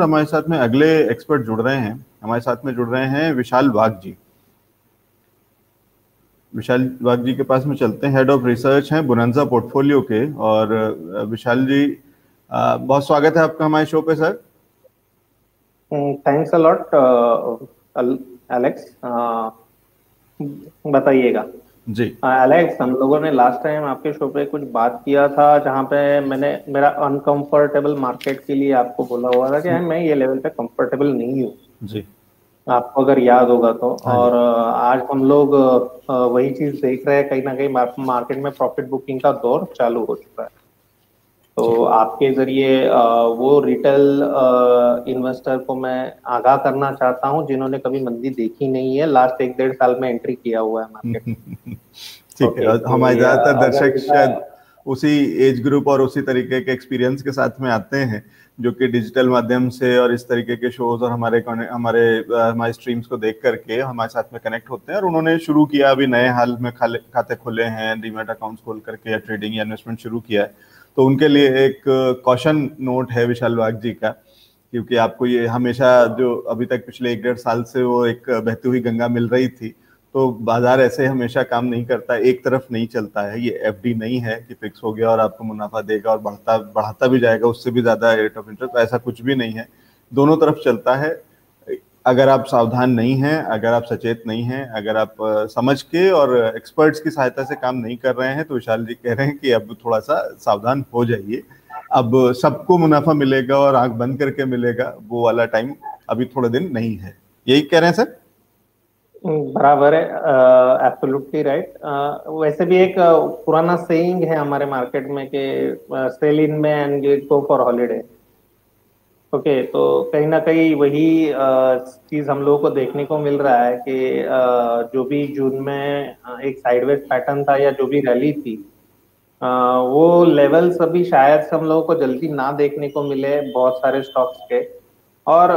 हमारे साथ में अगले एक्सपर्ट जुड़ रहे हैं। हमारे साथ में जुड़ रहे हैं विशाल वाघ जी। विशाल वाघ जी के पास में चलते हैं। हेड ऑफ रिसर्च हैं बोनांजा पोर्टफोलियो के। और विशाल जी, बहुत स्वागत है आपका हमारे शो पे sir. Thanks a lot Alex. बताइएगा। जी एलेक्स, हम लोगों ने लास्ट टाइम आपके शो पे कुछ बात किया था जहाँ पे मैंने मेरा अनकंफर्टेबल मार्केट के लिए आपको बोला हुआ था कि मैं ये लेवल पे कंफर्टेबल नहीं हूँ। जी। आपको अगर याद होगा तो। हाँ जी। और आज हम लोग वही चीज देख रहे हैं, कहीं ना कहीं मार्केट में प्रॉफिट बुकिंग का दौर चालू हो चुका है। जी तो आपके जरिए वो रिटेल इन्वेस्टर को मैं आगाह करना चाहता हूँ जिन्होंने कभी मंदी देखी नहीं है, लास्ट 1-1.5 साल में एंट्री किया हुआ है मार्केट में। ठीक है। ओके, और हमारे कि ज्यादातर अगर दर्शक इनका शायद उसी एज ग्रुप और उसी तरीके के एक्सपीरियंस के साथ में आते हैं, जो कि डिजिटल माध्यम से और इस तरीके के शोज और हमारे हमारे हमारे स्ट्रीम्स को देख करके हमारे साथ में कनेक्ट होते हैं। और उन्होंने शुरू किया, अभी नए हाल में खाते खुले हैं, डीमैट अकाउंट्स खोल करके या ट्रेडिंग या इन्वेस्टमेंट शुरू किया है। तो उनके लिए एक कॉशन नोट है विशाल वाघ जी का, क्योंकि आपको ये हमेशा जो अभी तक पिछले 1-1.5 साल से वो एक बहती हुई गंगा मिल रही थी। तो बाजार ऐसे हमेशा काम नहीं करता, एक तरफ नहीं चलता है। ये एफडी नहीं है कि फिक्स हो गया और आपको मुनाफा देगा और बढ़ाता भी जाएगा उससे भी ज्यादा रेट ऑफ इंटरेस्ट, ऐसा कुछ भी नहीं है। दोनों तरफ चलता है। अगर आप सावधान नहीं हैं, अगर आप सचेत नहीं हैं, अगर आप समझ के और एक्सपर्ट्स की सहायता से काम नहीं कर रहे हैं, तो विशाल जी कह रहे हैं कि अब थोड़ा सा सावधान हो जाइए। अब सबको मुनाफा मिलेगा और आंख बंद करके मिलेगा, वो वाला टाइम अभी थोड़े दिन नहीं है। यही कह रहे हैं सर? बराबर है, एब्सोल्युटली राइट। वैसे भी एक पुराना सेइंग है हमारे मार्केट में कि सेल इन में and go for holiday. Okay, तो कहीं ना कहीं वही चीज हम लोगों को देखने को मिल रहा है कि जो भी जून में एक साइडवेज पैटर्न था या जो भी रैली थी, वो लेवल्स अभी शायद से हम लोगों को जल्दी ना देखने को मिले बहुत सारे स्टॉक्स के। और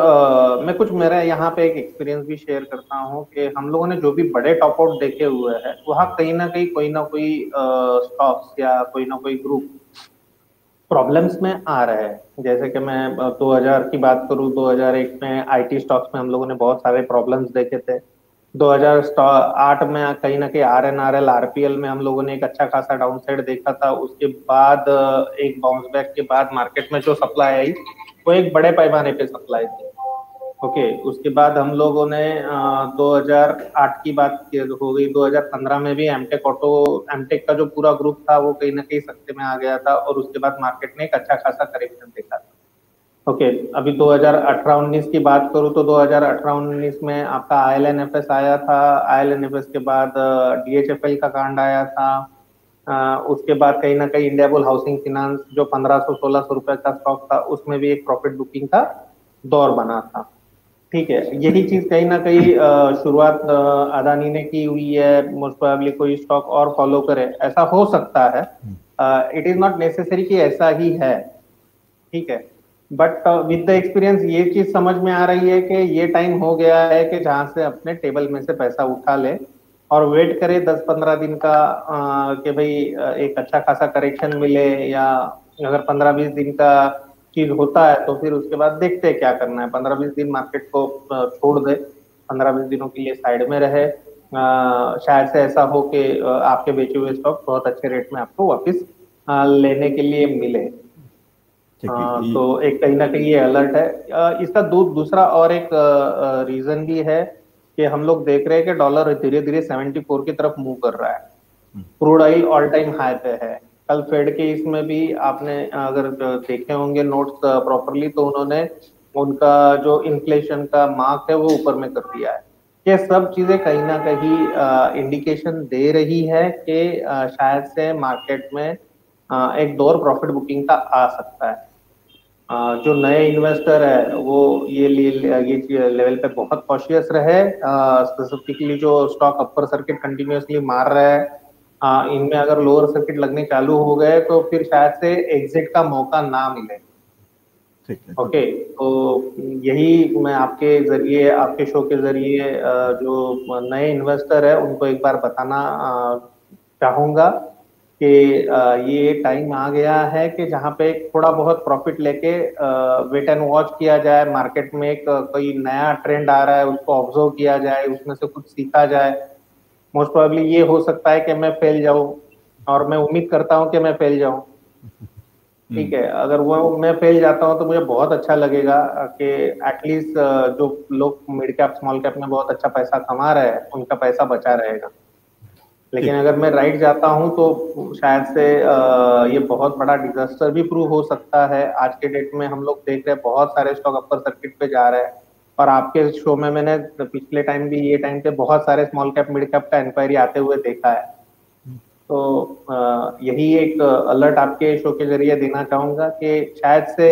मैं कुछ मेरा यहाँ पे एक एक्सपीरियंस भी शेयर करता हूँ कि हम लोगों ने जो भी बड़े टॉप आउट देखे हुए हैं वहाँ कहीं ना कोई स्टॉक्स या कोई ना कोई ग्रुप प्रॉब्लम्स में आ रहे हैं। जैसे कि मैं 2000 की बात करूं, 2001 में आईटी स्टॉक्स में हम लोगों ने बहुत सारे प्रॉब्लम्स देखे थे। 2008 में कहीं ना कहीं आरएनआरएल आरपीएल में हम लोगों ने एक अच्छा खासा डाउन साइड देखा था। उसके बाद एक बाउंस बैक के बाद मार्केट में जो सप्लाई आई वो एक बड़े पैमाने पे सप्लाई थी। ओके, उसके बाद हम लोगों ने 2008 की बात हो गई, 2015 में भी एमटेक का जो पूरा ग्रुप था वो कहीं ना कहीं सस्ते में आ गया था और उसके बाद मार्केट ने एक अच्छा खासा करेक्शन देखा था। ओके, अभी 2018-19 की बात करूं तो 2018-19 में आपका आईएलएनएफएस आया था। आईएलएनएफएस के बाद डीएचएफएल का कांड आया था। उसके बाद कहीं ना कहीं इंडिया बुल हाउसिंग फाइनेंस जो 1500-1600 रुपए का स्टॉक था उसमें भी एक प्रॉफिट बुकिंग का दौर बना था। ठीक है, यही चीज कहीं ना कहीं शुरुआत अदानी ने की हुई है। मोस्ट प्रोबेबली कोई स्टॉक और फॉलो करे, ऐसा हो सकता है। इट इज नॉट नेसेसरी कि ऐसा ही है। ठीक है, बट विद द एक्सपीरियंस ये चीज समझ में आ रही है कि ये टाइम हो गया है कि जहां से अपने टेबल में से पैसा उठा ले और वेट करे 10-15 दिन का, कि भाई एक अच्छा खासा करेक्शन मिले, या अगर 15-20 दिन का चीज होता है तो फिर उसके बाद देखते हैं क्या करना है। 15-20 दिन मार्केट को छोड़ दे, 15-20 दिनों के लिए साइड में रहे। शायद से ऐसा हो कि आपके बेचे हुए स्टॉक बहुत अच्छे रेट में आपको वापस लेने के लिए मिले। ठीक है। तो एक कहीं ना कहीं ये अलर्ट है। इसका दूसरा और एक रीजन भी है कि हम लोग देख रहे हैं कि डॉलर धीरे धीरे 74 की तरफ मूव कर रहा है। Crude oil all time high पे है। कल फेड के इसमें भी आपने अगर देखे होंगे नोट्स प्रॉपरली, तो उन्होंने उनका जो इन्फ्लेशन का मार्क है वो ऊपर में कर दिया है। ये सब चीजें कहीं ना कहीं इंडिकेशन दे रही है कि शायद से मार्केट में एक दौर प्रॉफिट बुकिंग का आ सकता है। जो नए इन्वेस्टर है वो ये लेवल पे बहुत कॉशियस रहे। स्पेसिफिकली जो स्टॉक अपर सर्किट कंटिन्यूअसली मार रहा है, इनमें अगर लोअर सर्किट लगने चालू हो गए तो फिर शायद से एग्जिट का मौका ना मिले। ठीक है। ओके, तो यही मैं आपके जरिए, आपके शो के जरिए जो नए इन्वेस्टर है उनको एक बार बताना चाहूंगा कि ये टाइम आ गया है कि जहाँ पे थोड़ा बहुत प्रॉफिट लेके वेट एंड वॉच किया जाए, मार्केट में एक कोई नया ट्रेंड आ रहा है उसको ऑब्जर्व किया जाए, उसमें से कुछ सीखा जाए। मोस्ट प्रोबेबली ये हो सकता है कि मैं फेल जाऊं, और मैं उम्मीद करता हूं कि मैं फेल जाऊं। ठीक है, अगर वो मैं फेल जाता हूं तो मुझे बहुत अच्छा लगेगा कि एटलीस्ट जो लोग मिड कैप स्मॉल कैप में बहुत अच्छा पैसा कमा रहे हैं उनका पैसा बचा रहेगा। लेकिन ठीक। अगर मैं राइट जाता हूं तो शायद से ये बहुत बड़ा डिजास्टर भी प्रूव हो सकता है। आज के डेट में हम लोग देख रहे हैं बहुत सारे स्टॉक अपर सर्किट पे जा रहे हैं, और आपके शो में मैंने पिछले टाइम भी ये टाइम पे बहुत सारे स्मॉल कैप मिड कैप का इंक्वायरी आते हुए देखा है। तो यही एक अलर्ट आपके शो के जरिए देना चाहूंगा कि शायद से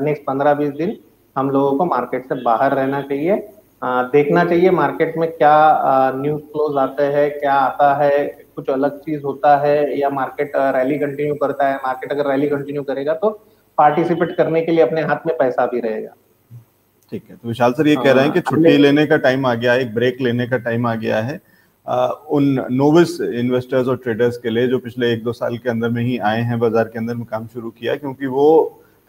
नेक्स्ट 15-20 दिन हम लोगों को मार्केट से बाहर रहना चाहिए। देखना चाहिए मार्केट में क्या न्यूज फ्लोज आते हैं, क्या आता है, कुछ अलग चीज होता है, या मार्केट रैली कंटिन्यू करता है। मार्केट अगर रैली कंटिन्यू करेगा तो पार्टिसिपेट करने के लिए अपने हाथ में पैसा भी रहेगा। ठीक है, तो विशाल सर ये कह रहे हैं कि अगले छुट्टी लेने का टाइम आ गया है, एक ब्रेक लेने का टाइम आ गया है उन नोविस इन्वेस्टर्स और ट्रेडर्स के लिए जो पिछले 1-2 साल के अंदर में ही आए हैं बाजार के अंदर में काम शुरू किया, क्योंकि वो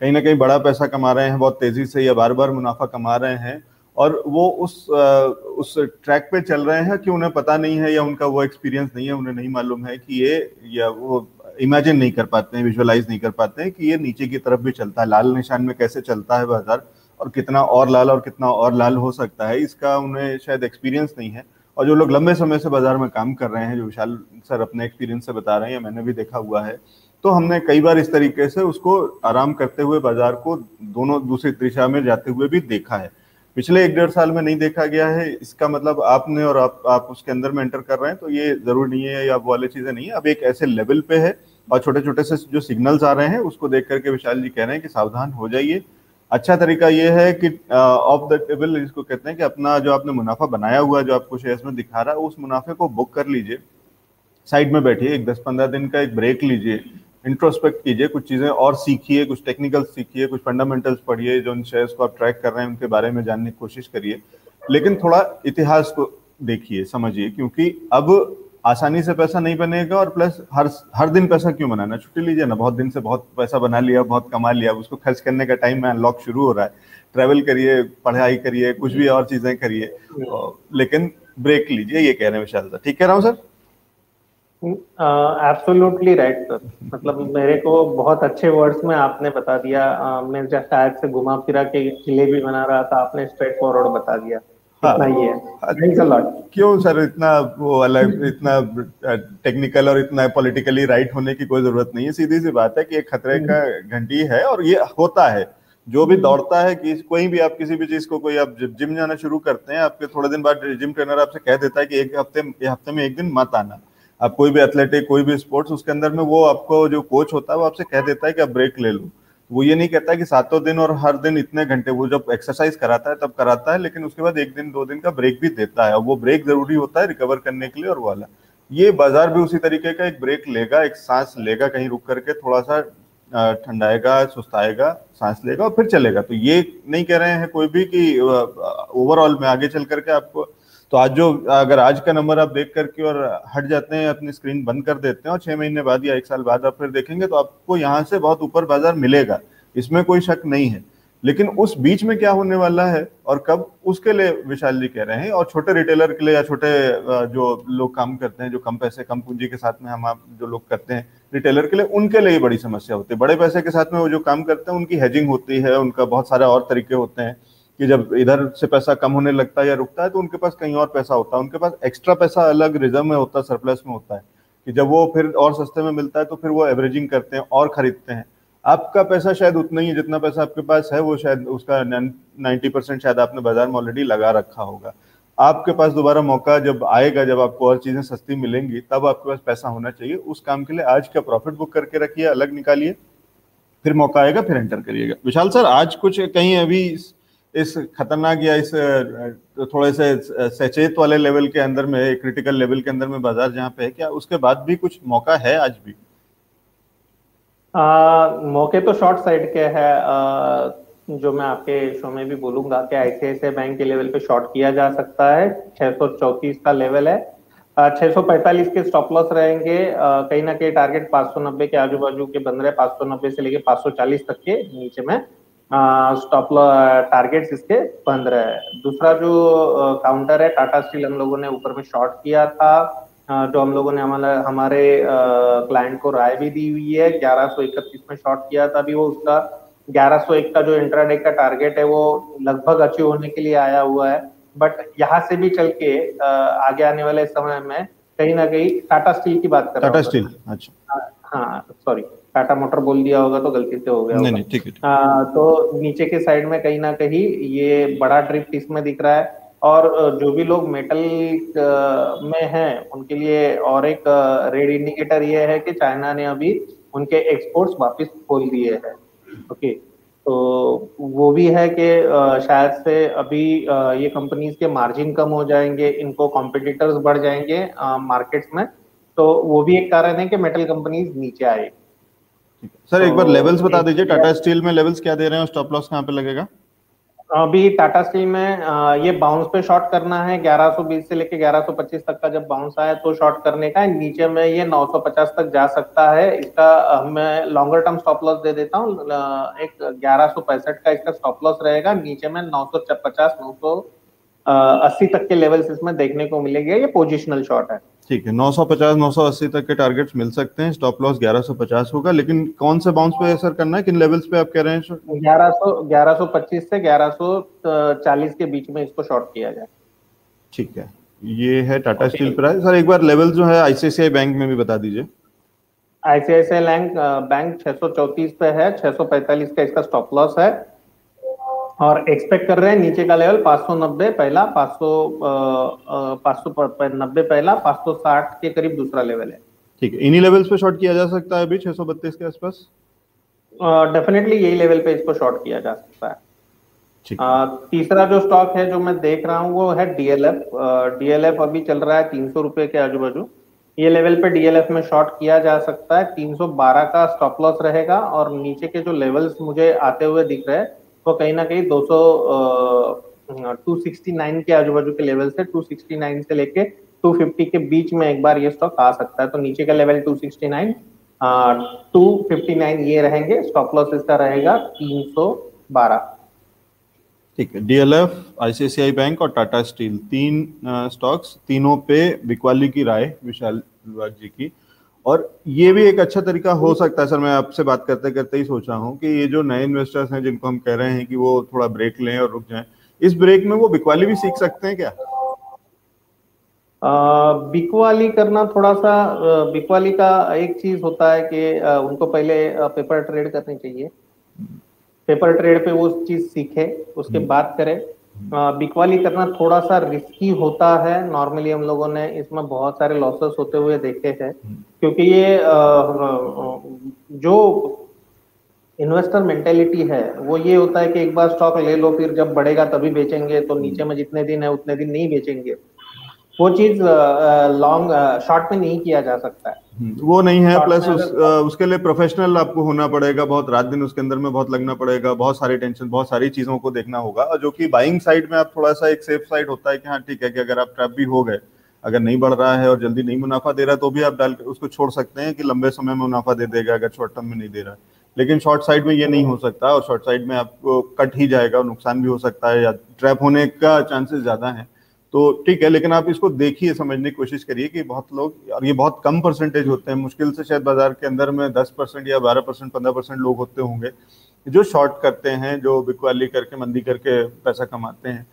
कहीं ना कहीं बड़ा पैसा कमा रहे हैं बहुत तेजी से या बार बार मुनाफा कमा रहे हैं, और वो उस ट्रैक पे चल रहे हैं कि उन्हें पता नहीं है या उनका वो एक्सपीरियंस नहीं है, उन्हें नहीं मालूम है कि ये, या वो इमेजिन नहीं कर पाते हैं, विजुअलाइज नहीं कर पाते हैं कि ये नीचे की तरफ भी चलता है, लाल निशान में कैसे चलता है बाजार, और कितना और लाल और कितना और लाल हो सकता है, इसका उन्हें शायद एक्सपीरियंस नहीं है। और जो लोग लंबे समय से बाजार में काम कर रहे हैं, जो विशाल सर अपने एक्सपीरियंस से बता रहे हैं या मैंने भी देखा हुआ है, तो हमने कई बार इस तरीके से उसको आराम करते हुए बाजार को दोनों दूसरी दिशा में जाते हुए भी देखा है। पिछले 1-1.5 साल में नहीं देखा गया है, इसका मतलब आपने और आप उसके अंदर में एंटर कर रहे हैं तो ये जरूर नहीं है या वो वाली चीजें नहीं है, अब एक ऐसे लेवल पे है और छोटे छोटे से जो सिग्नल्स आ रहे हैं उसको देख करके विशाल जी कह रहे हैं कि सावधान हो जाइए। अच्छा तरीका ये है कि ऑफ द टेबल जिसको कहते हैं कि अपना जो आपने मुनाफा बनाया हुआ जो आपको शेयर्स में दिखा रहा है उस मुनाफे को बुक कर लीजिए, साइड में बैठिए, एक 10-15 दिन का एक ब्रेक लीजिए, इंट्रोस्पेक्ट कीजिए, कुछ चीजें और सीखिए, कुछ टेक्निकल सीखिए, कुछ फंडामेंटल्स पढ़िए, जो उन शेयर्स को आप ट्रैक कर रहे हैं उनके बारे में जानने की कोशिश करिए, लेकिन थोड़ा इतिहास को देखिए, समझिए, क्योंकि अब आसानी से पैसा नहीं बनेगा, और प्लस हर हर दिन पैसा क्यों बनाना, छुट्टी लीजिए ना, बहुत दिन से बहुत पैसा बना लिया, बहुत कमा लिया, उसको खर्च करने का टाइम में अनलॉक शुरू हो रहा है, ट्रैवल करिए, पढ़ाई करिए, कुछ भी और चीजें करिए, लेकिन ब्रेक लीजिए, ये कह रहे हैं विशाल सर। ठीक कह रहा हूँ सर? एब्सोल्युटली राइट सर, मतलब मेरे को बहुत अच्छे वर्ड्स में आपने बता दिया। मैं शायद से घुमा फिरा के किले भी बना रहा था, आपने स्ट्रेट फॉरवर्ड बता दिया। हाँ, इतना ही है। Thanks a lot. क्यों सर इतना वो अलग, इतना टेक्निकल और इतना पॉलिटिकली राइट होने की कोई जरूरत नहीं है, सीधी सी बात है कि एक खतरे का घंटी है और ये होता है, जो भी दौड़ता है कि कोई भी, आप किसी भी चीज को, कोई आप जिम जाना शुरू करते हैं, आपके थोड़े दिन बाद जिम ट्रेनर आपसे कह देता है कि एक हफ्ते में एक दिन मत आना, आप कोई भी एथलेटिक, कोई भी स्पोर्ट्स, उसके अंदर में वो आपको जो कोच होता है वो आपसे कह देता है कि आप ब्रेक ले लो, वो ये नहीं कहता कि 7 दिन और हर दिन इतने घंटे, वो जब एक्सरसाइज कराता है तब कराता है, लेकिन उसके बाद 1 दिन 2 दिन का ब्रेक भी देता है, और वो ब्रेक जरूरी होता है रिकवर करने के लिए, और वाला ये बाजार भी उसी तरीके का एक ब्रेक लेगा, एक सांस लेगा, कहीं रुक करके थोड़ा सा ठंडाएगा, सुस्ताएगा, सांस लेगा और फिर चलेगा। तो ये नहीं कह रहे हैं कोई भी कि ओवरऑल में आगे चल करके आपको, तो आज जो, अगर आज का नंबर आप देख करके और हट जाते हैं, अपनी स्क्रीन बंद कर देते हैं और 6 महीने बाद या 1 साल बाद आप फिर देखेंगे तो आपको यहाँ से बहुत ऊपर बाजार मिलेगा, इसमें कोई शक नहीं है, लेकिन उस बीच में क्या होने वाला है और कब, उसके लिए विशाल जी कह रहे हैं, और छोटे रिटेलर के लिए या छोटे जो लोग काम करते हैं, जो कम पैसे कम पूंजी के साथ में हम आप जो लोग करते हैं रिटेलर के लिए, उनके लिए बड़ी समस्या होती है। बड़े पैसे के साथ में वो जो काम करते हैं उनकी हेजिंग होती है, उनका बहुत सारे और तरीके होते हैं कि जब इधर से पैसा कम होने लगता है या रुकता है तो उनके पास कहीं और पैसा होता है, उनके पास एक्स्ट्रा पैसा अलग रिजर्व में होता है, सरप्लस में होता है, कि जब वो फिर और सस्ते में मिलता है तो फिर वो एवरेजिंग करते हैं और खरीदते हैं। आपका पैसा शायद उतना ही, जितना पैसा आपके पास है वो शायद उसका 90% शायद आपने बाजार में ऑलरेडी लगा रखा होगा। आपके पास दोबारा मौका जब आएगा, जब आपको और चीजें सस्ती मिलेंगी, तब आपके पास पैसा होना चाहिए, उस काम के लिए आज का प्रॉफिट बुक करके रखिए, अलग निकालिए, फिर मौका आएगा फिर एंटर करिएगा। विशाल सर, आज कुछ कहीं अभी इस खतरनाक या इस थोड़े से सचेत वाले लेवल के अंदर में, क्रिटिकल लेवल के अंदर में बाजार जहाँ पे है, क्या उसके बाद भी कुछ मौका है आज भी? मौके तो शॉर्ट साइड के है। जो मैं आपके शो में भी बोलूंगा कि आईसीआईसीआई बैंक के लेवल पे शॉर्ट किया जा सकता है, 634 का लेवल है। 645 के स्टॉप लॉस रहेंगे। कहीं ना कहीं टारगेट 590 के आजू बाजू के बन रहे, 590 से लेके 540 तक के नीचे में स्टॉप टारगेट्स इसके बन रहे हैं। दूसरा जो काउंटर है, टाटा स्टील हम लोगों ने ऊपर में शॉर्ट किया था, जो हम लोगों ने हमारे क्लाइंट को राय भी दी हुई है, 1131 में शॉर्ट किया था। अभी वो उसका 1101 का जो इंट्राडे का टारगेट है वो लगभग अचीव होने के लिए आया हुआ है। बट यहाँ से भी चल के आगे आने वाले समय में कहीं ना कहीं टाटा स्टील की बात कर रहा हूँ। टाटा स्टील, अच्छा हाँ सॉरी, टाटा मोटर बोल दिया होगा तो गलती से हो गया होगा। नहीं ठीक है। तो नीचे के साइड में कहीं ना कहीं ये बड़ा ड्रिफ्ट इसमें दिख रहा है। और जो भी लोग मेटल में हैं उनके लिए और एक रेड इंडिकेटर ये है कि चाइना ने अभी उनके एक्सपोर्ट्स वापस खोल दिए हैं। ओके, तो वो भी है कि शायद से अभी ये कंपनीज के मार्जिन कम हो जाएंगे, इनको कॉम्पिटिटर्स बढ़ जाएंगे मार्केट्स में, तो वो भी एक कारण है कि मेटल कंपनीज नीचे आए। सर एक बार लेवल्स बता दीजिए, टाटा स्टील में लेवल्स क्या दे रहे हैं और स्टॉप लॉस कहाँ पे लगेगा? अभी टाटा स्टील में ये बाउंस पे शॉर्ट करना है, 1120 से लेके 1125 तक का जब बाउंस आया तो शॉर्ट करने का है। नीचे में ये 950 तक जा सकता है। इसका मैं लॉन्गर टर्म स्टॉप लॉस दे देता हूँ, एक 1165 का इसका स्टॉप लॉस रहेगा। नीचे में 950 980 तक के लेवल्स इसमें देखने को मिलेंगे। ये पोजिशनल शॉर्ट है। ठीक है, 950 980 तक के टारगेट्स मिल सकते हैं, स्टॉप लॉस 1150 होगा। लेकिन कौन से बाउंस पे असर करना है, किन लेवल्स पे आप कह रहे हैं? 1125 से 1140 के बीच में इसको शॉर्ट किया जाए। ठीक है, ये है टाटा स्टील प्राइस। सर एक बार लेवल जो है आईसीआईसीआई बैंक में भी बता दीजिए। आईसीआईसीआई बैंक 634 पे है, 645 का इसका स्टॉप लॉस है और एक्सपेक्ट कर रहे हैं नीचे का लेवल 590 पहला, 590 पहला, 560 के करीब दूसरा लेवल है। ठीक है, इन्हीं लेवल्स पे शॉर्ट किया जा सकता है अभी 632 के आसपास? डेफिनेटली यही लेवल पे इसको शॉर्ट किया जा सकता है। तीसरा जो स्टॉक है जो मैं देख रहा हूँ वो है डीएलएफ। डीएलएफ अभी चल रहा है 300 रुपए के आजू बाजू। ये लेवल पे डीएलएफ में शॉर्ट किया जा सकता है। 312 का स्टॉप लॉस रहेगा और नीचे के जो लेवल्स मुझे आते हुए दिख रहे हैं वो कहीं ना कहीं 269 के आजू बाजू के लेवल से 269 से लेके 250 के बीच में एक बार ये स्टॉक आ सकता है। तो नीचे का लेवल 269, 259 ये रहेंगे। स्टॉप लॉस इसका रहेगा 312। ठीक है, डीएलएफ, आईसीआईसीआई बैंक और टाटा स्टील, तीन स्टॉक्स, तीनों पे बिकवाली की राय विशाल जी की। और ये भी एक अच्छा तरीका हो सकता है सर, मैं आपसे बात करते करते ही सोच रहा हूँ कि ये जो नए इन्वेस्टर्स हैं जिनको हम कह रहे हैं कि वो थोड़ा ब्रेक लें और रुक जाएं, इस ब्रेक में वो बिकवाली भी सीख सकते हैं क्या? बिकवाली करना थोड़ा सा, बिकवाली का एक चीज होता है कि उनको पहले पेपर ट्रेड करनी चाहिए। पेपर ट्रेड पे वो चीज सीखे, उसके बाद करे। बिकवाली करना थोड़ा सा रिस्की होता है। नॉर्मली हम लोगों ने इसमें बहुत सारे लॉसेस होते हुए देखे हैं, क्योंकि ये जो इन्वेस्टर मेंटेलिटी है वो ये होता है कि एक बार स्टॉक ले लो, फिर जब बढ़ेगा तभी बेचेंगे, तो नीचे में जितने दिन है उतने दिन नहीं बेचेंगे। वो चीज लॉन्ग शॉर्ट में नहीं किया जा सकता है, वो नहीं है। प्लस उसके लिए प्रोफेशनल आपको होना पड़ेगा, बहुत रात दिन उसके अंदर में बहुत लगना पड़ेगा, बहुत सारी टेंशन, बहुत सारी चीजों को देखना होगा। और जो कि बाइंग साइड में आप थोड़ा सा एक सेफ साइड होता है कि हाँ ठीक है कि अगर आप ट्रैप भी हो गए, अगर नहीं बढ़ रहा है और जल्दी नहीं मुनाफा दे रहा तो भी आप डाल कर उसको छोड़ सकते हैं कि लंबे समय में मुनाफा दे देगा अगर शॉर्ट टर्म में नहीं दे रहा है। लेकिन शॉर्ट साइड में ये नहीं हो सकता, और शॉर्ट साइड में आपको कट ही जाएगा, नुकसान भी हो सकता है या ट्रैप होने का चांसेस ज्यादा है। तो ठीक है, लेकिन आप इसको देखिए, समझने की कोशिश करिए कि बहुत लोग, और ये बहुत कम परसेंटेज होते हैं, मुश्किल से शायद बाजार के अंदर में 10% या 12% 15% लोग होते होंगे जो शॉर्ट करते हैं, जो बिकवाली करके मंदी करके पैसा कमाते हैं।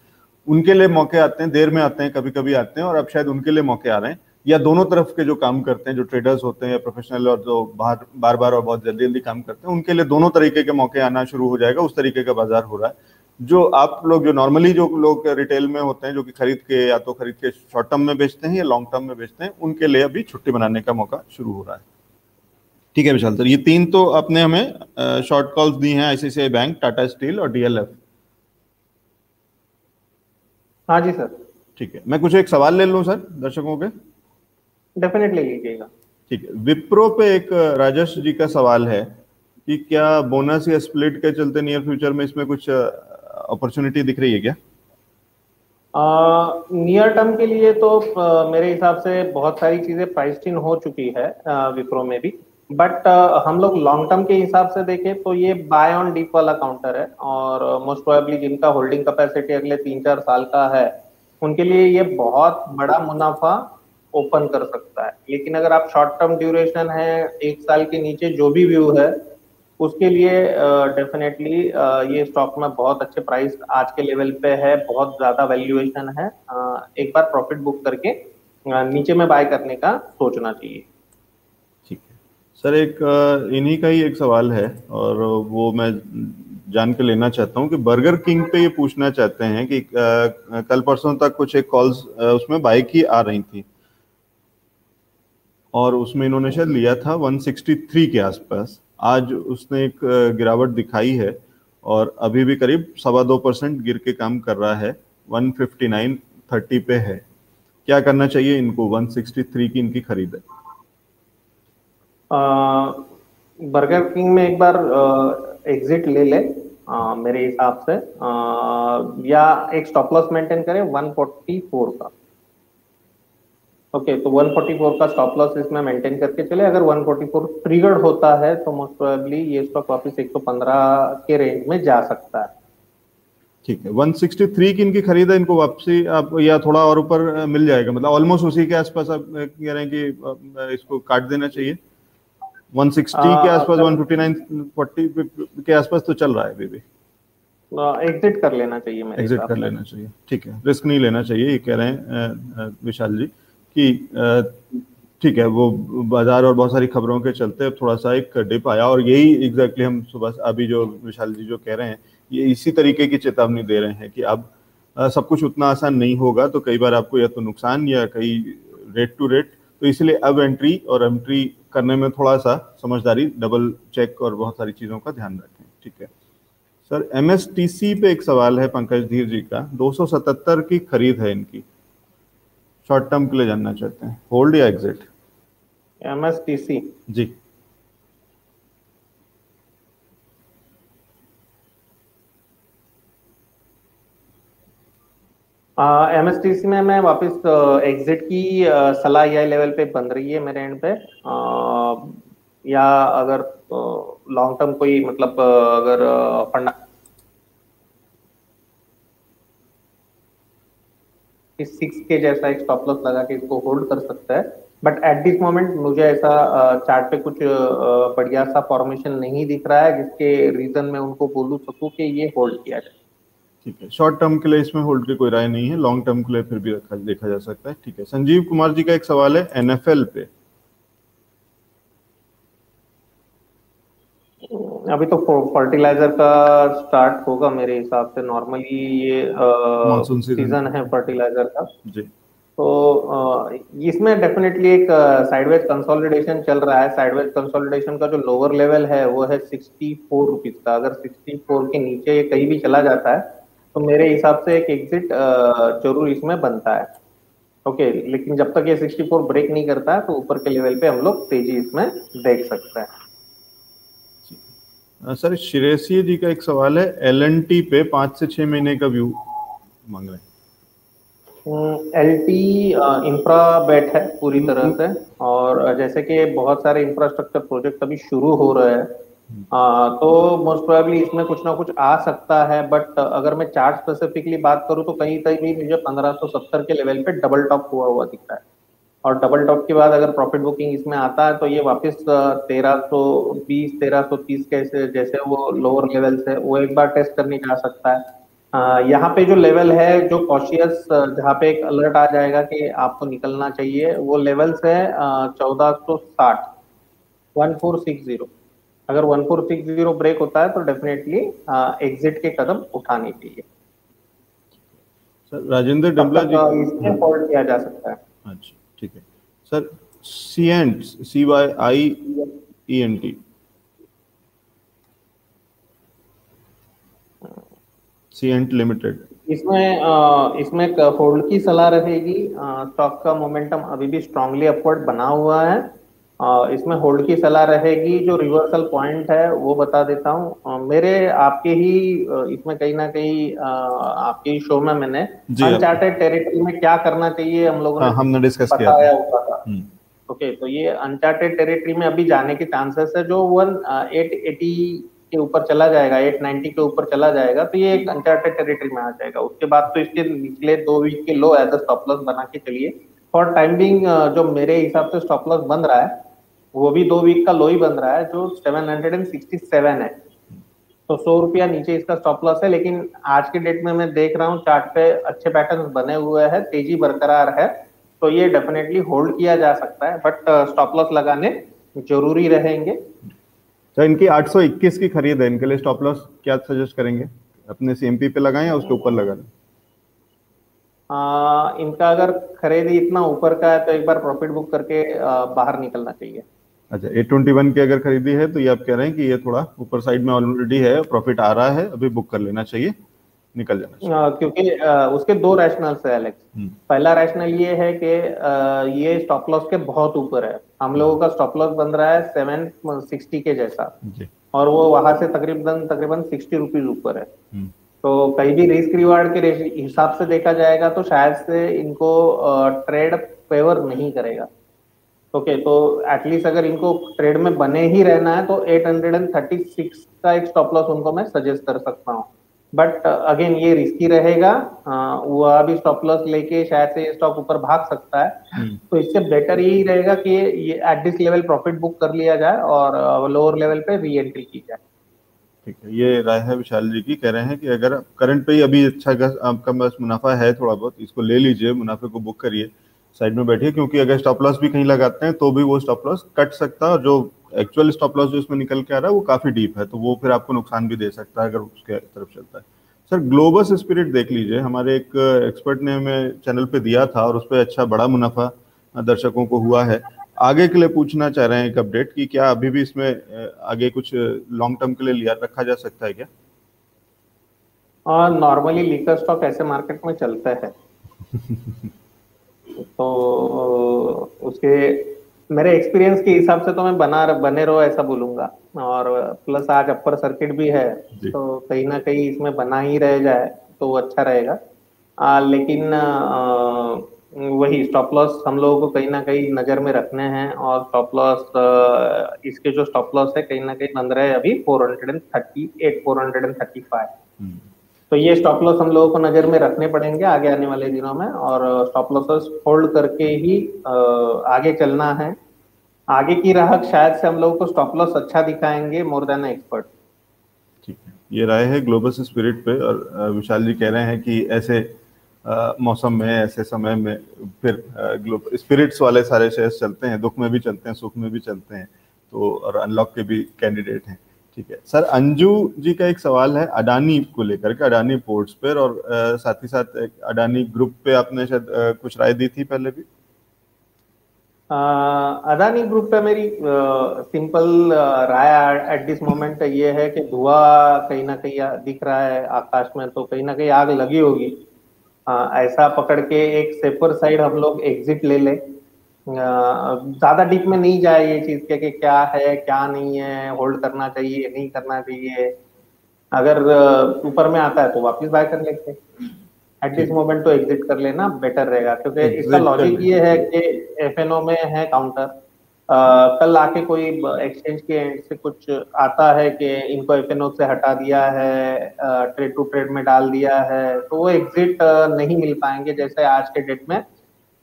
उनके लिए मौके आते हैं, देर में आते हैं, कभी कभी आते हैं, और अब शायद उनके लिए मौके आ रहे हैं। या दोनों तरफ के जो काम करते हैं, जो ट्रेडर्स होते हैं या प्रोफेशनल, और जो बार बार और बहुत जल्दी जल्दी काम करते हैं, उनके लिए दोनों तरीके के मौके आना शुरू हो जाएगा। उस तरीके का बाजार हो रहा है। जो आप लोग, जो नॉर्मली जो लोग रिटेल में होते हैं, जो कि खरीद के या तो खरीद के शॉर्ट टर्म में बेचते हैं या लॉन्ग टर्म में बेचते हैं, उनके लिए अभी छुट्टी बनाने का मौका शुरू हो रहा है। ठीक है विशाल सर, ये तीन तो आपने हमें शॉर्ट कॉल्स दी हैं, आईसीआईसीआई बैंक, टाटा स्टील और डीएलएफ। हाँ जी सर। ठीक है, मैं कुछ एक सवाल ले लूं सर दर्शकों के? डेफिनेटली लीजिएगा। ठीक है, विप्रो पे एक राजेश जी का सवाल है कि क्या बोनस या स्प्लिट के चलते नियर फ्यूचर में इसमें कुछ अपॉर्चुनिटी दिख रही है क्या? नियर टर्म के लिए तो मेरे हिसाब से बहुत सारी चीजें प्राइस्ड इन हो चुकी है विप्रो में भी। बट हम लोग लॉन्ग टर्म के हिसाब से देखें तो ये बाय ऑन डीप वाला काउंटर है, और मोस्ट प्रोबेबली जिनका होल्डिंग कैपेसिटी अगले 3-4 साल का है उनके लिए ये बहुत बड़ा मुनाफा ओपन कर सकता है। लेकिन अगर आप शॉर्ट टर्म ड्यूरेशन है, 1 साल के नीचे जो भी व्यू है, उसके लिए डेफिनेटली ये स्टॉक में बहुत अच्छे प्राइस आज के लेवल पे है, बहुत ज्यादा वैल्यूएशन है। एक बार प्रॉफिट बुक करके नीचे में बाय करने का सोचना चाहिए। ठीक है सर, एक इन्हीं का ही एक सवाल है और वो मैं जान के लेना चाहता हूँ कि बर्गर किंग पे ये पूछना चाहते हैं कि कल परसों तक कुछ एक कॉल्स उसमें बाय की आ रही थी और उसमें इन्होंने शायद लिया था 163 के आसपास। आज उसने एक गिरावट दिखाई है और अभी भी करीब 2.25% गिर के काम कर रहा है, 159.30 पे है। क्या करना चाहिए इनको? 163 की इनकी खरीद है। बर्गर किंग में एक बार एग्जिट ले ले मेरे हिसाब से, या एक स्टॉप लॉस मेंटेन करें 144 का। ओके, तो 144 का स्टॉप लॉस इसमें मेंटेन करके चले। अगर 144 ट्रिगर्ड होता है तो मोस्ट प्रोबेबली ये स्टॉक वापस 115 के रेंज में जा सकता है। ठीक है, 163 की इनकी खरीद है। इनको वापसी आप या थोड़ा और ऊपर मिल जाएगा, मतलब ऑलमोस्ट उसी के आसपास आप कह रहे हैं कि इसको काट देना चाहिए। 160 के आसपास, 159.40 के आसपास तो चल रहा है अभी भी। एग्जिट कर लेना चाहिए मेरे एग्जिट हिसाब कर से। लेना चाहिए, ठीक है, रिस्क नहीं लेना चाहिए, ये कह रहे हैं विशाल जी कि ठीक है, वो बाजार और बहुत सारी खबरों के चलते अब थोड़ा सा एक डिप आया और यही एग्जैक्टली हम सुबह अभी जो विशाल जी जो कह रहे हैं ये इसी तरीके की चेतावनी दे रहे हैं कि अब सब कुछ उतना आसान नहीं होगा, तो कई बार आपको या तो नुकसान या कई रेट टू रेट, तो इसलिए अब एंट्री और एंट्री करने में थोड़ा सा समझदारी, डबल चेक और बहुत सारी चीज़ों का ध्यान रखें। ठीक है सर, एमएसटीसी पे एक सवाल है पंकज धीर जी का। 277 की खरीद है इनकी, शॉर्ट टर्म के लिए जानना चाहते हैं, होल्ड या एग्जिट? एमएसटीसी जी। एमएसटीसी में मैं वापस एग्जिट की सलाह यह लेवल पे बन रही है मेरे एंड पे। या अगर लॉन्ग टर्म कोई मतलब अगर फंडा इस 6 के जैसा एक स्टॉप लॉस लगा के इसको होल्ड कर सकता है। बट एट दिस मोमेंट मुझे ऐसा चार्ट पे कुछ बढ़िया सा फॉर्मेशन नहीं दिख रहा है जिसके रीजन में उनको बोलूं सकूं कि ये होल्ड किया जाए। ठीक है, शॉर्ट टर्म के लिए इसमें होल्ड की कोई राय नहीं है, लॉन्ग टर्म के लिए फिर भी देखा जा सकता है। ठीक है, संजीव कुमार जी का एक सवाल है एनएफएल पे। अभी तो फर्टिलाइजर का स्टार्ट होगा मेरे हिसाब से। नॉर्मली ये मानसून सीजन है फर्टिलाइजर का। जी। तो इसमें डेफिनेटली एक साइडवेज कंसोलिडेशन चल रहा है। साइडवेज कंसोलिडेशन का जो लोअर लेवल है वो है 64 रुपीज का। अगर 64 के नीचे ये कहीं भी चला जाता है तो मेरे हिसाब से एक एग्जिट जरूर इसमें बनता है। ओके, लेकिन जब तक ये 64 ब्रेक नहीं करता है तो ऊपर के लेवल पे हम लोग तेजी इसमें देख सकते हैं। सर, श्रेयसी जी का एक सवाल है एलएनटी पे 5 से 6 महीने का व्यू मांग रहे हैं। एलटी इंफ्रा बेट है पूरी तरह से, और जैसे कि बहुत सारे इंफ्रास्ट्रक्चर प्रोजेक्ट अभी शुरू हो रहे हैं, तो मोस्ट प्रोबेबली इसमें कुछ ना कुछ आ सकता है। बट अगर मैं चार्ट स्पेसिफिकली बात करूं तो कहीं कहीं भी मुझे 1570 के लेवल पे डबल टॉप हुआ हुआ दिखता है। और डबल टॉप के बाद अगर प्रॉफिट बुकिंग इसमें आता है तो ये वापस 1320 1330 कैसे जैसे वो लोअर लेवल से वो एक बार टेस्ट करने जा सकता है। यहाँ पे जो लेवल है जो कॉशियस, जहाँ पे एक अलर्ट आ जाएगा कि आपको निकलना चाहिए, वो लेवल्स है 1460, 1460। अगर 1460 ब्रेक होता है तो डेफिनेटली एग्जिट के कदम उठाने चाहिए। सर, राजेंद्र तब डबला तक जी। इसमें होल्ड किया जा सकता है। अच्छा, ठीक है सर, सीएंट, CYIENT, सीएंट लिमिटेड। इसमें होल्ड की सलाह रहेगी। स्टॉक का मोमेंटम अभी भी स्ट्रांगली अपवर्ड बना हुआ है। इसमें होल्ड की सलाह रहेगी। जो रिवर्सल पॉइंट है वो बता देता हूँ। मेरे आपके ही इसमें कहीं ना कहीं आपके ही शो में मैंने जी आप। अनचार्टेड टेरिटरी में क्या करना चाहिए हम लोगों हाँ, ने हमने डिस्कस किया था। बताया हुआ था। ओके, तो ये अनचार्टेड टेरिटरी में अभी जाने के चांसेस है। जो 880 के ऊपर चला जाएगा, 890 के ऊपर चला जाएगा, तो ये एक अनचार्टेड टेरिटरी में आ जाएगा। उसके बाद तो इसके निचले 2 वीक के लो एज अ स्टॉप लॉस बना के चलिए। फॉर टाइम बिंग जो मेरे हिसाब से स्टॉप लॉस बन रहा है वो भी 2 वीक का लो ही बन रहा है, जो 767 है। तो 100 रुपया नीचे इसका स्टॉप लॉस है। लेकिन आज के डेट में मैं देख रहा हूँ चार्ट पे अच्छे पैटर्न बने हुए हैं, तेजी बरकरार है। तो ये डेफिनेटली होल्ड किया जा सकता है, बट स्टॉप लॉस लगाने जरूरी रहेंगे। तो इनकी 821 की खरीद है, इनके लिए स्टॉप लॉस क्या सजेस्ट करेंगे? अपने सीएमपी पे लगाएं या उसके ऊपर लगा लें? इनका अगर खरीदी इतना ऊपर का है तो एक बार प्रॉफिट बुक करके बाहर निकलना चाहिए। अच्छा, 821 की अगर खरीदी है तो ये आप कह रहे हैं कि ये थोड़ा ऊपर साइड में ऑलरेडी है, प्रॉफिट आ रहा है, अभी बुक कर लेना चाहिए, निकल जाना चाहिए। क्योंकि उसके दो रैशनल्स है एलेक्स। पहला रैशनल ये है कि ये स्टॉप लॉस के बहुत ऊपर है। हम लोगों का स्टॉप लॉस बन रहा है 760 के जैसा, जी। और वो वहां से तकरीबन तकरीबन 60 रुपीज ऊपर है। हम्म। तो कहीं भी रिस्क रिवार्ड के हिसाब से देखा जाएगा तो शायद से इनको ट्रेड फेवर नहीं करेगा। ओके, तो एटलीस्ट अगर इनको ट्रेड में बने ही रहना है तो 836 का एक स्टॉप लॉस उनको मैं सजेस्ट कर सकता हूँ। बट अगेन ये रिस्की रहेगा। वो अभी स्टॉप लॉस लेके शायद से ये स्टॉक ऊपर भाग सकता है। तो इससे बेटर यही रहेगा कि ये at this level profit book कर लिया जाए और लोअर लेवल पे री एंट्री की जाए। ठीक है, ये राय है विशाल जी की। कह रहे हैं कि अगर करंट पे ही अभी अच्छा आपका बस मुनाफा है थोड़ा बहुत, इसको ले लीजिए, मुनाफे को बुक करिए, साइड में बैठिए, क्योंकि अगर स्टॉप लॉस भी कहीं लगाते हैं तो भी वो स्टॉप लॉस कट सकता है, और जो एक्चुअल स्टॉप लॉस जो इसमें निकल के आ रहा है वो काफी डीप है, तो वो फिर आपको नुकसान भी दे सकता है अगर उसके तरफ चलता है। सर, ग्लोबस स्पिरिट देख लीजिए, हमारे एक एक्सपर्ट ने हमें चैनल पे दिया था और उस पर अच्छा बड़ा मुनाफा दर्शकों को हुआ है। आगे के लिए पूछना चाह रहे हैं एक अपडेट कि क्या अभी भी इसमें आगे कुछ लॉन्ग टर्म के लिए लिया रखा जा सकता है क्या? और नॉर्मली लीकर स्टॉक ऐसे मार्केट में चलता है। तो उसके मेरे एक्सपीरियंस के हिसाब से तो मैं बने रहो ऐसा बोलूंगा। और प्लस आज अपर सर्किट भी है, तो कहीं ना कहीं इसमें बना ही रह जाए तो अच्छा रहेगा। लेकिन वही स्टॉप लॉस हम लोगों को कहीं ना कहीं नजर में रखने हैं। और स्टॉप लॉस इसके जो स्टॉप लॉस है कहीं ना कहीं बन रहा है अभी 438 435। तो ये स्टॉप लॉस हम लोगों को नजर में रखने पड़ेंगे आगे आने वाले दिनों में, और स्टॉप लॉसेस होल्ड करके ही आगे चलना है। आगे की राह शायद से हम लोगों को स्टॉप लॉस अच्छा दिखाएंगे मोर देन एक्सपर्ट। ठीक है, ये राय है ग्लोबस स्पिरिट पे। और विशाल जी कह रहे हैं कि ऐसे मौसम में, ऐसे समय में फिर स्पिरिट्स वाले सारे शेयर्स चलते हैं, दुख में भी चलते हैं, सुख में भी चलते हैं, तो और अनलॉक के भी कैंडिडेट हैं। ठीक है सर, अंजू जी का एक सवाल है अडानी को लेकर के, अडानी पोर्ट्स पर, और साथ ही साथ अडानी ग्रुप पे आपने शायद कुछ राय दी थी पहले भी। अदानी ग्रुप पे मेरी सिंपल राय एट दिस मोमेंट ये है कि धुआं कहीं ना कहीं दिख रहा है आकाश में, तो कहीं ना कहीं आग लगी होगी। ऐसा पकड़ के एक सेफर साइड हम लोग एग्जिट ले ले। ज्यादा डीप में नहीं जाए ये चीज के कि क्या है क्या नहीं है, होल्ड करना चाहिए नहीं करना चाहिए। अगर ऊपर में आता है तो वापस बाय कर लेते हैं। एट दिस मोमेंट तो एग्जिट कर लेना बेटर रहेगा, क्योंकि इसका एग्जिट कर लॉजिक ये लें। है कि एफएनओ में है काउंटर। कल आके कोई एक्सचेंज के एंड से कुछ आता है कि इनको एफएनओ से हटा दिया है, ट्रेड टू ट्रेड में डाल दिया है, तो वो एग्जिट नहीं मिल पाएंगे। जैसे आज के डेट में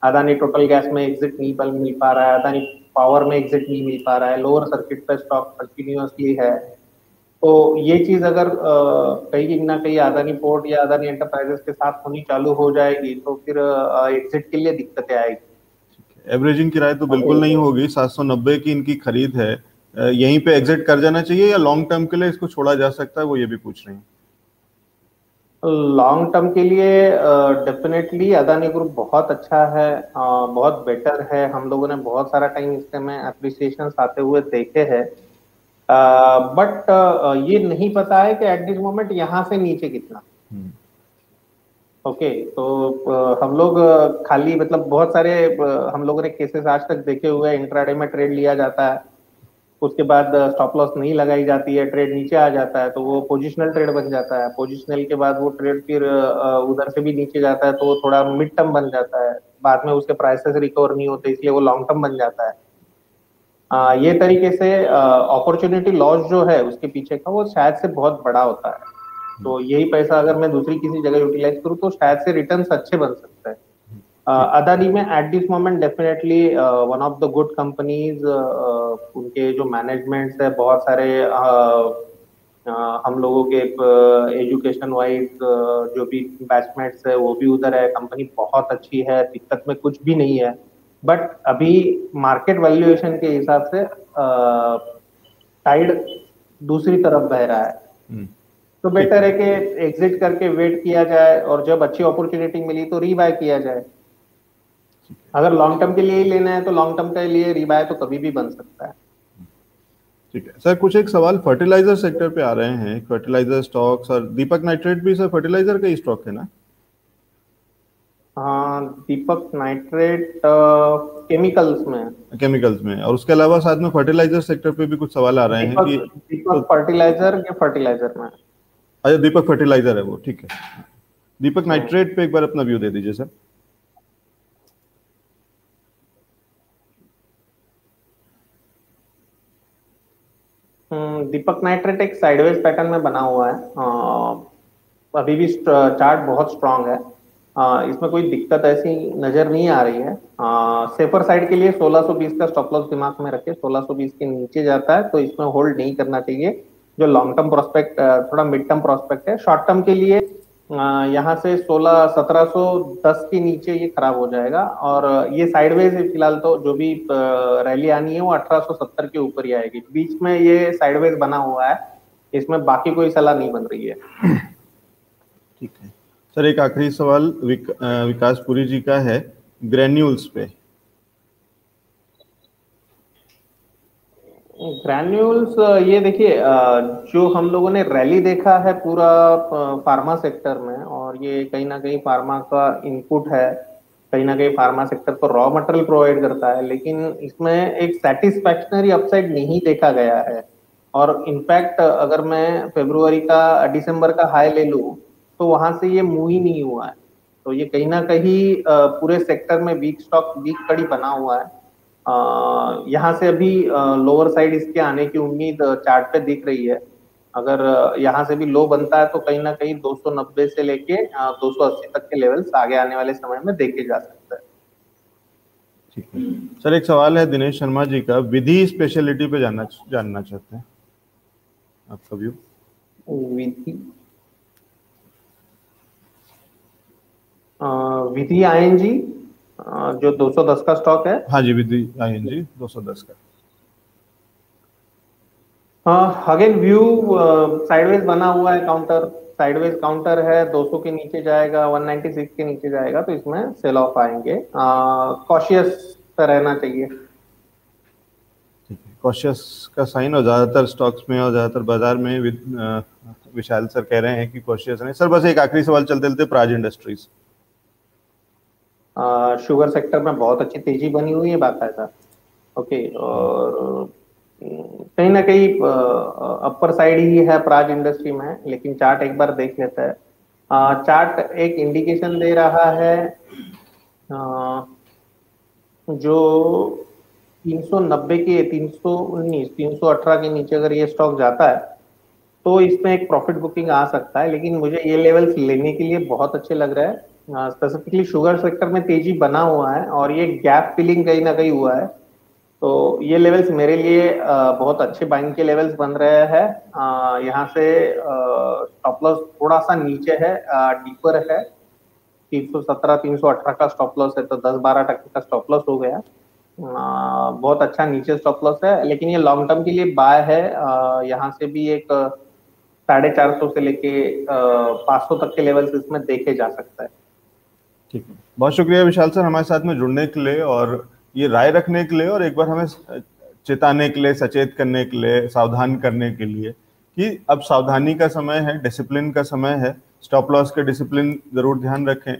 अदानी टोटल गैस में एग्जिट नहीं मिल पा रहा है, अदानी पावर में एग्जिट नहीं मिल पा रहा है, लोअर सर्किट पे स्टॉक कंटिन्यूअसली है। तो ये चीज अगर कहीं ना कहीं अदानी पोर्ट या अदानी एंटरप्राइजेस के साथ होनी चालू हो जाएगी तो फिर एग्जिट के लिए दिक्कतें आएगी। एवरेजिंग किराए तो बिल्कुल नहीं होगी, 790 की इनकी खरीद है, यहीं पे एग्जिट कर जाना चाहिए या लॉन्ग टर्म के लिए इसको छोड़ा जा सकता है, वो ये भी पूछ रहे हैं। लॉन्ग टर्म के लिए डेफिनेटली अदानी ग्रुप बहुत अच्छा है, बहुत बेटर है। हम लोगों ने बहुत सारा टाइम इसके में अप्रिसिएशन आते हुए देखे हैं। बट ये नहीं पता है कि एट दिस मोमेंट यहाँ से नीचे कितना। ओके, तो हम लोग खाली मतलब बहुत सारे हम लोगों ने केसेस आज तक देखे हुए हैं, इंट्राडे में ट्रेड लिया जाता है, उसके बाद स्टॉप लॉस नहीं लगाई जाती है, ट्रेड नीचे आ जाता है तो वो पोजिशनल ट्रेड बन जाता है, पोजिशनल के बाद वो ट्रेड फिर उधर से भी नीचे जाता है तो वो थोड़ा मिड टर्म बन जाता है, बाद में उसके प्राइसेस रिकवर नहीं होते इसलिए वो लॉन्ग टर्म बन जाता है। ये तरीके से अपॉर्चुनिटी लॉस जो है उसके पीछे का वो शायद से बहुत बड़ा होता है। तो यही पैसा अगर मैं दूसरी किसी जगह यूटिलाइज करूँ तो शायद से रिटर्न्स अच्छे बन सकते हैं। अदानी में eight this moment definitely one of the good companies, उनके जो मैनेजमेंट्स है बहुत सारे हम लोगों के एजुकेशन वाइज जो भी बैचमेट्स है वो भी उधर है, कंपनी बहुत अच्छी है, दिक्कत में कुछ भी नहीं है। बट अभी मार्केट वैल्यूएशन के हिसाब से टाइड दूसरी तरफ बह रहा है, तो बेटर है कि एग्जिट करके वेट किया जाए और जब अच्छी अपॉर्चुनिटी मिली तो रीबाय किया जाए। अगर लॉन्ग टर्म के लिए ही लेना है तो लॉन्ग टर्म के लिए रीबाय तो कभी भी बन सकता है। ठीक है सर, कुछ एक सवाल फर्टिलाइजर सेक्टर पे आ रहे हैं, फर्टिलाइजर स्टॉक्स, और दीपक नाइट्रेट भी सर फर्टिलाइजर का ही स्टॉक है ना? हाँ, दीपक नाइट्रेट केमिकल्स में। केमिकल्स में, और उसके अलावा साथ में फर्टिलाइजर सेक्टर पे भी कुछ सवाल आ रहे हैं कि दीपक फर्टिलाइजर के फर्टिलाइजर में। अच्छा, दीपक फर्टिलाइजर है वो, ठीक है। दीपक नाइट्रेट पे एक बार अपना व्यू दे दीजिए सर। दीपक नाइट्रेट एक साइडवेज पैटर्न में बना हुआ है, अभी भी चार्ट बहुत स्ट्रांग है, इसमें कोई दिक्कत ऐसी नजर नहीं आ रही है। सेफर साइड के लिए 1620 का स्टॉप लॉस दिमाग में रखे, 1620 के नीचे जाता है तो इसमें होल्ड नहीं करना चाहिए। जो लॉन्ग टर्म प्रोस्पेक्ट, थोड़ा मिड टर्म प्रोस्पेक्ट है, शॉर्ट टर्म के लिए यहाँ से 1710 के नीचे ये खराब हो जाएगा, और ये साइडवेज है फिलहाल, तो जो भी रैली आनी है वो 1870 के ऊपर ही आएगी। बीच में ये साइडवेज बना हुआ है, इसमें बाकी कोई सलाह नहीं बन रही है। ठीक है सर, एक आखिरी सवाल विकास पुरी जी का है ग्रेन्यूल्स पे। ग्रैन्यूल्स, ये देखिए, जो हम लोगों ने रैली देखा है पूरा फार्मा सेक्टर में, और ये कहीं ना कहीं फार्मा का इनपुट है, कहीं ना कहीं फार्मा सेक्टर को रॉ मटेरियल प्रोवाइड करता है, लेकिन इसमें एक सेटिस्फैक्शनरी अपसाइड नहीं देखा गया है। और इनफैक्ट अगर मैं फरवरी का दिसंबर का हाई ले लूं तो वहां से ये मूव ही नहीं हुआ है, तो ये कहीं ना कहीं पूरे सेक्टर में वीक स्टॉक, वीक कड़ी बना हुआ है। यहाँ से अभी लोअर साइड इसके आने की उम्मीद चार्ट पे दिख रही है। अगर यहाँ से भी लो बनता है तो कहीं ना कहीं 290 से लेके 280 तक के लेवल्स आगे आने वाले समय में देखे जा सकते हैं। ठीक है सर, एक सवाल है दिनेश शर्मा जी का, विधि स्पेशलिटी पे जानना चाहते हैं आपका व्यू। विधि आईएनजी जो 210 का स्टॉक है। हाँ जी, विधि आईएनजी 210 का। अगेन व्यू साइडवेज बना हुआ है, काउंटर साइडवेज काउंटर है, 200 के नीचे जाएगा, 196 के नीचे जाएगा तो इसमें सेल ऑफ आएंगे, कॉशियस रहना चाहिए। ठीक है, कॉशियस का साइन, और ज्यादातर स्टॉक्स में और ज्यादातर बाजार में विशाल सर कह रहे हैं कि कॉशियस नहीं। सर बस एक आखिरी सवाल चलते चलते, प्राज इंडस्ट्रीज। शुगर सेक्टर में बहुत अच्छी तेजी बनी हुई है बाकायदा। ओके, और कहीं ना कहीं अपर साइड ही है प्राज इंडस्ट्री में, लेकिन चार्ट एक बार देख लेते हैं। चार्ट एक इंडिकेशन दे रहा है, जो 390 के 319 318 के नीचे अगर ये स्टॉक जाता है तो इसमें एक प्रॉफिट बुकिंग आ सकता है, लेकिन मुझे ये लेवल्स लेने के लिए बहुत अच्छे लग रहा है। स्पेसिफिकली शुगर सेक्टर में तेजी बना हुआ है और ये गैप फिलिंग कहीं ना कहीं हुआ है, तो ये लेवल्स मेरे लिए बहुत अच्छे बाइंग के लेवल्स बन रहे हैं। यहाँ से स्टॉप लॉस थोड़ा सा नीचे है, डीपर है, 317 318 का स्टॉप लॉस है, तो 10-12% का स्टॉप लॉस हो गया। बहुत अच्छा नीचे स्टॉप लॉस है, लेकिन ये लॉन्ग टर्म के लिए बाय है। यहाँ से भी एक 450 से लेके 500 तक के लेवल्स इसमें देखे जा सकता है। ठीक है, बहुत शुक्रिया विशाल सर हमारे साथ में जुड़ने के लिए, और ये राय रखने के लिए, और एक बार हमें चेताने के लिए, सचेत करने के लिए, सावधान करने के लिए कि अब सावधानी का समय है, डिसिप्लिन का समय है, स्टॉप लॉस के डिसिप्लिन जरूर ध्यान रखें,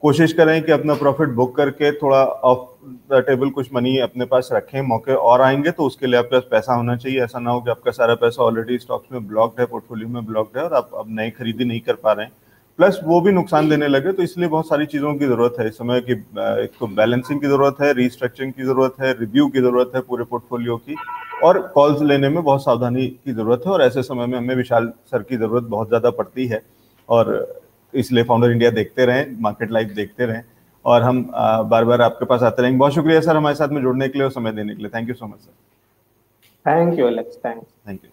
कोशिश करें कि अपना प्रॉफिट बुक करके थोड़ा ऑफ द टेबल कुछ मनी अपने पास रखें, मौके और आएंगे तो उसके लिए आपके पास पैसा होना चाहिए। ऐसा ना हो कि आपका सारा पैसा ऑलरेडी स्टॉक्स में ब्लॉक्ड है, पोर्टफोलियो में ब्लॉक्ड है और आप अब नई खरीदी नहीं कर पा रहे हैं, प्लस वो भी नुकसान देने लगे। तो इसलिए बहुत सारी चीज़ों की ज़रूरत है इस समय की, एक तो बैलेंसिंग की ज़रूरत है, रीस्ट्रक्चरिंग की ज़रूरत है, रिव्यू की ज़रूरत है पूरे पोर्टफोलियो की, और कॉल्स लेने में बहुत सावधानी की ज़रूरत है। और ऐसे समय में हमें विशाल सर की ज़रूरत बहुत ज़्यादा पड़ती है, और इसलिए फाउंडर इंडिया देखते रहें, मार्केट लाइव देखते रहें, और हम बार बार आपके पास आते रहेंगे। बहुत शुक्रिया सर हमारे साथ में जुड़ने के लिए और समय देने के लिए। Thank you so much sir. Thank you Alex, thanks. Thank you.